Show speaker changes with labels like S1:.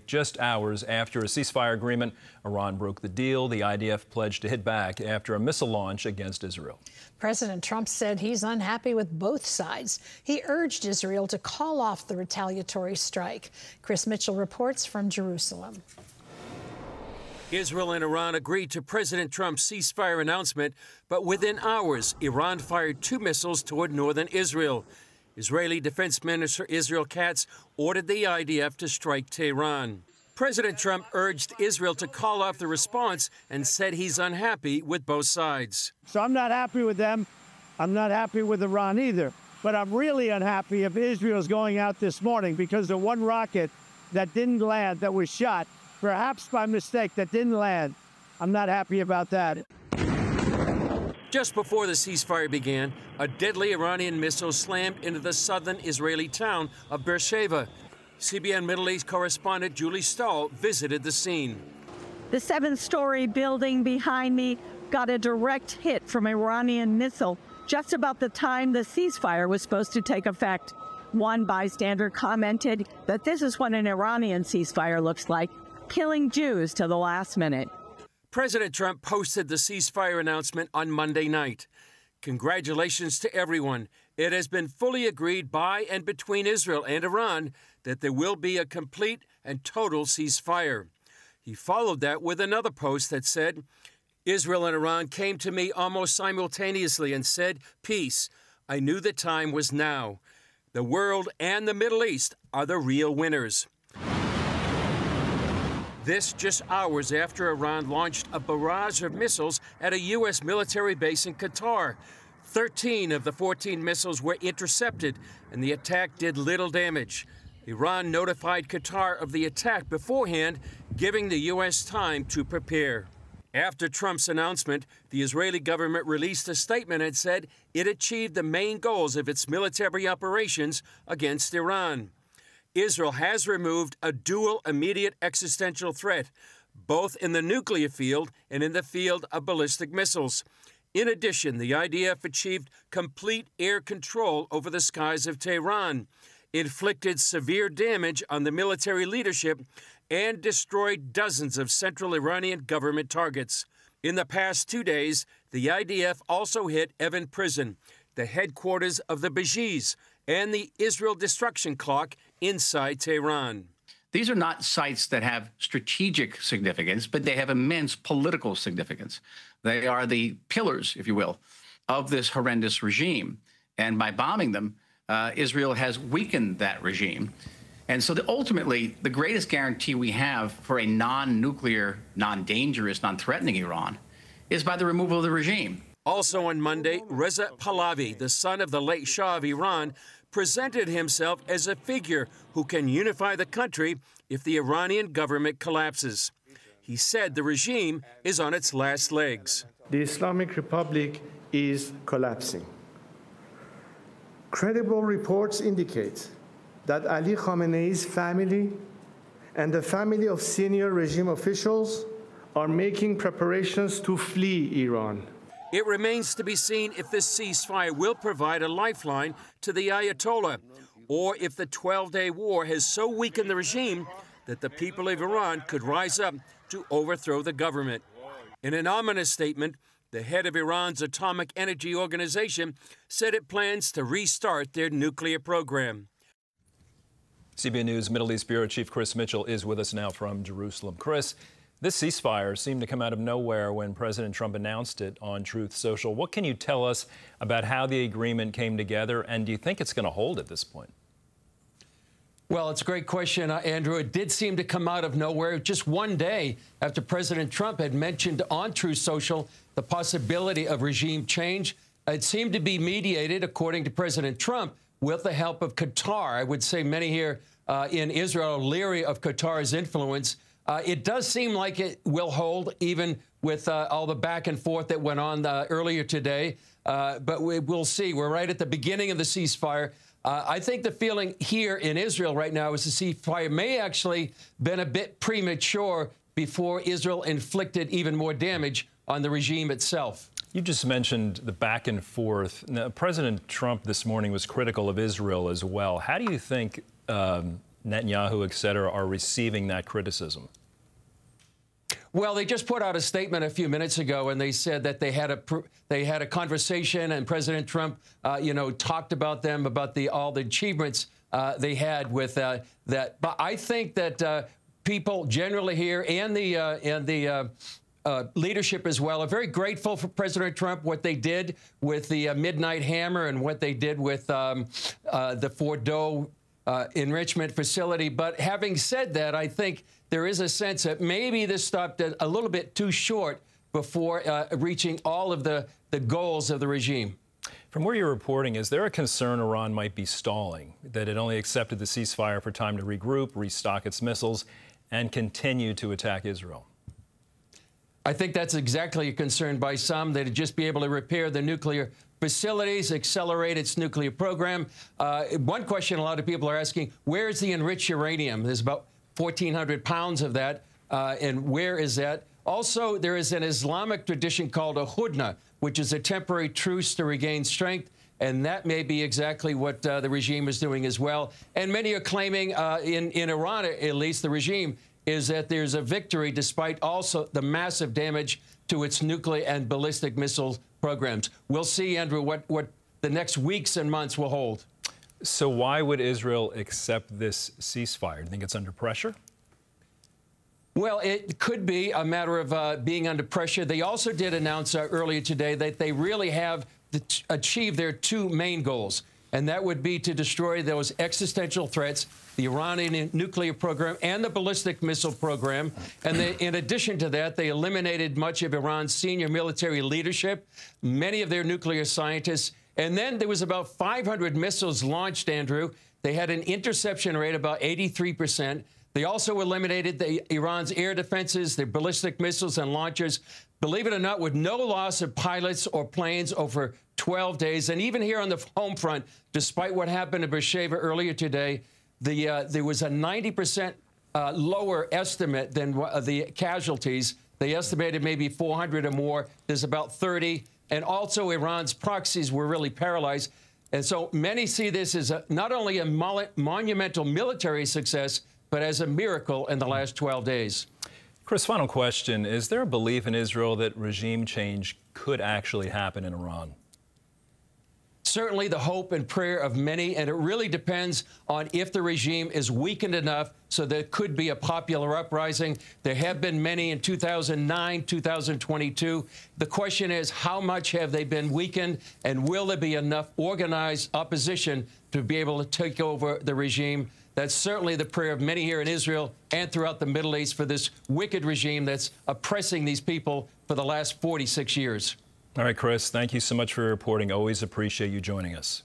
S1: Just hours after a ceasefire agreement, Iran broke the deal. The IDF pledged to hit back after a missile launch against Israel.
S2: President Trump said he's unhappy with both sides. He urged Israel to call off the retaliatory strike. Chris Mitchell reports from Jerusalem.
S3: Israel and Iran agreed to President Trump's ceasefire announcement, but within hours, Iran fired 2 missiles toward northern Israel. Israeli Defense Minister Israel Katz ordered the IDF to strike Tehran. President Trump urged Israel to call off the response and said he's unhappy with both sides.
S4: So I'm not happy with them. I'm not happy with Iran either. But I'm really unhappy if Israel's going out this morning because the one rocket that didn't land, that was shot, perhaps by mistake, that didn't land. I'm not happy about that.
S3: Just before the ceasefire began, a deadly Iranian missile slammed into the southern Israeli town of Beersheba. CBN Middle East correspondent Julie Stahl visited the scene.
S5: The 7-story building behind me got a direct hit from an Iranian missile just about the time the ceasefire was supposed to take effect. One bystander commented that this is what an Iranian ceasefire looks like, killing Jews to the last minute.
S3: President Trump posted the ceasefire announcement on Monday night. Congratulations to everyone. It has been fully agreed by and between Israel and Iran that there will be a complete and total ceasefire. He followed that with another post that said, Israel and Iran came to me almost simultaneously and said, peace. I knew the time was now. The world and the Middle East are the real winners. This just hours after Iran launched a barrage of missiles at a U.S. military base in Qatar. 13 of the 14 missiles were intercepted, and the attack did little damage. Iran notified Qatar of the attack beforehand, giving the U.S. time to prepare. After Trump's announcement, the Israeli government released a statement and said it achieved the main goals of its military operations against Iran. Israel has removed a dual immediate existential threat, both in the nuclear field and in the field of ballistic missiles. In addition, the IDF achieved complete air control over the skies of Tehran, inflicted severe damage on the military leadership, and destroyed dozens of central Iranian government targets. In the past 2 days, the IDF also hit Evin Prison, the headquarters of the Bashi's, and the Israel destruction clock inside Tehran.
S6: These are not sites that have strategic significance, but they have immense political significance. They are the pillars, if you will, of this horrendous regime. And by bombing them, Israel has weakened that regime. And so ultimately, the greatest guarantee we have for a non-nuclear, non-dangerous, non-threatening Iran is by the removal of the regime.
S3: Also on Monday, Reza Pahlavi, the son of the late Shah of Iran, presented himself as a figure who can unify the country if the Iranian government collapses. He said the regime is on its last legs.
S7: The Islamic Republic is collapsing. Credible reports indicate that Ali Khamenei's family and the family of senior regime officials are making preparations to flee Iran.
S3: It remains to be seen if this ceasefire will provide a lifeline to the Ayatollah, or if the 12-day war has so weakened the regime that the people of Iran could rise up to overthrow the government. In an ominous statement, the head of Iran's Atomic Energy Organization said it plans to restart their nuclear program.
S1: CBN News Middle East Bureau Chief Chris Mitchell is with us now from Jerusalem. Chris, this ceasefire seemed to come out of nowhere when President Trump announced it on Truth Social. What can you tell us about how the agreement came together, and do you think it's going to hold at this point?
S8: Well, it's a great question, Andrew. It did seem to come out of nowhere just one day after President Trump had mentioned on Truth Social the possibility of regime change. It seemed to be mediated, according to President Trump, with the help of Qatar. I would say many here in Israel are leery of Qatar's influence. It does seem like it will hold, even with all the back and forth that went on earlier today. But we'll see. We're right at the beginning of the ceasefire. I think the feeling here in Israel right now is the ceasefire may actually been a bit premature before Israel inflicted even more damage on the regime itself.
S1: You just mentioned the back and forth. Now, President Trump this morning was critical of Israel as well. How do you think Netanyahu, et cetera, are receiving that criticism?
S8: Well, they just put out a statement a few minutes ago, and they said that they had a conversation, and President Trump, talked about them, about all the achievements they had with that. But I think that people generally here and the leadership as well are very grateful for President Trump, what they did with the Midnight Hammer and what they did with the Fordo enrichment facility. But having said that, I think there is a sense that maybe this stopped a little bit too short before reaching all of the goals of the regime.
S1: From where you're reporting, is there a concern Iran might be stalling, that it only accepted the ceasefire for time to regroup, restock its missiles, and continue to attack Israel?
S8: I think that's exactly a concern by some, that it'd just be able to repair the nuclear facilities, accelerate its nuclear program. One question a lot of people are asking, where is the enriched uranium? There's about 1,400 pounds of that, and where is that? Also, there is an Islamic tradition called a hudna, which is a temporary truce to regain strength, and that may be exactly what the regime is doing as well. And many are claiming, in Iran at least, the regime, is that there's a victory despite also the massive damage to its nuclear and ballistic missile programs. We'll see, Andrew, what the next weeks and months will hold.
S1: So why would Israel accept this ceasefire? Do you think it's under pressure?
S8: Well, it could be a matter of being under pressure. They also did announce earlier today that they really have achieved their two main goals, and that would be to destroy those existential threats, the Iranian nuclear program and the ballistic missile program. And in addition to that, they eliminated much of Iran's senior military leadership, many of their nuclear scientists. And then there was about 500 missiles launched, Andrew. They had an interception rate about 83%. They also eliminated Iran's air defenses, their ballistic missiles and launchers, believe it or not, with no loss of pilots or planes over 12 days. And even here on the home front, despite what happened in Beersheba earlier today, there was a 90% lower estimate than the casualties. They estimated maybe 400 or more. There's about 30. And also Iran's proxies were really paralyzed. And so many see this as not only a monumental military success, but as a miracle in the last 12 days.
S1: Chris, final question. Is there a belief in Israel that regime change could actually happen in Iran?
S8: Certainly the hope and prayer of many, and it really depends on if the regime is weakened enough so there could be a popular uprising. There have been many in 2009, 2022. The question is, how much have they been weakened, and will there be enough organized opposition to be able to take over the regime? That's certainly the prayer of many here in Israel and throughout the Middle East for this wicked regime that's oppressing these people for the last 46 years.
S1: All right, Chris, thank you so much for reporting. Always appreciate you joining us.